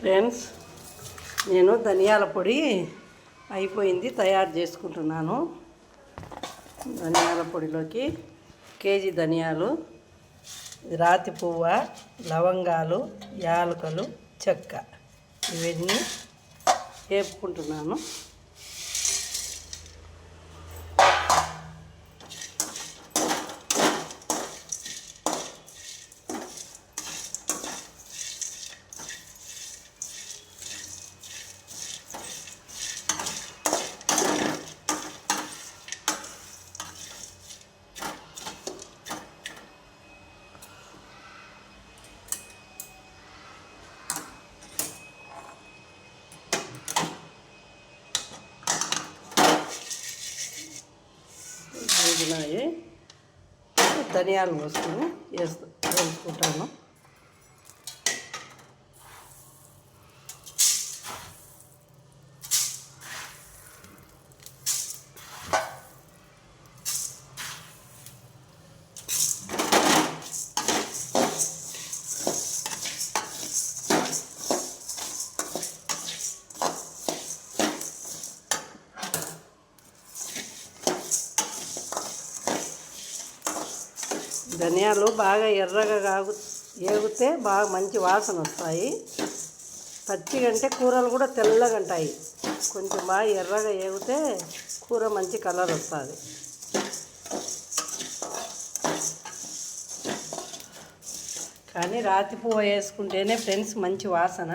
Friends, నేను ధనియాల పొడి అయిపోయింది, తయారు చేసుకుంటున్నాను. ధనియాల పొడిలోకి కేజీ ధనియాలు, రాతి పువ్వ, లవంగాలు, యాలకులు, చెక్క ఇవన్నీ వేపుకుంటున్నాను. ధనియాలు పోసుకొని వేసుకుంటాను. ధనియాలు బాగా ఎర్రగా ఏగితే బాగా మంచి వాసన వస్తాయి. పచ్చిగంటే కూరలు కూడా తెల్లగా ఉంటాయి. కొంచెం బాగా ఎర్రగా ఏగితే కూర మంచి కలర్ వస్తుంది. కానీ రాతి పువ్వు వేసుకుంటేనే ఫ్రెండ్స్ మంచి వాసన.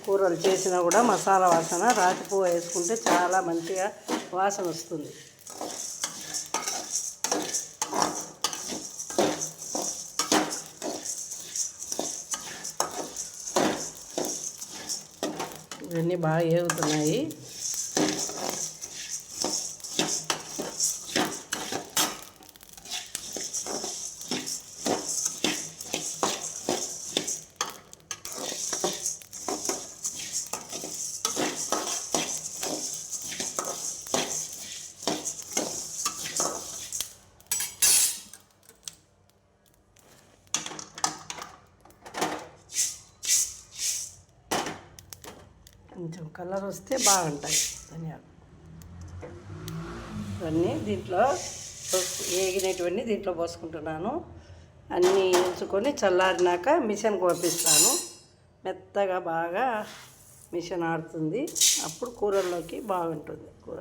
కూరలు చేసినా కూడా మసాలా వాసన రాతి పువ్వు వేసుకుంటే చాలా మంచిగా వాసన వస్తుంది. ఇవన్నీ బాగా ఏగుతున్నాయి. కొంచెం కలర్ వస్తే బాగుంటాయి ధనియాలు. ఇవన్నీ దీంట్లో వేగినటువన్నీ దీంట్లో పోసుకుంటున్నాను. అన్నీ వేసుకొని చల్లారినాక మిషన్కి పంపిస్తాను. మెత్తగా బాగా మిషన్ ఆడుతుంది. అప్పుడు కూరల్లోకి బాగుంటుంది కూర.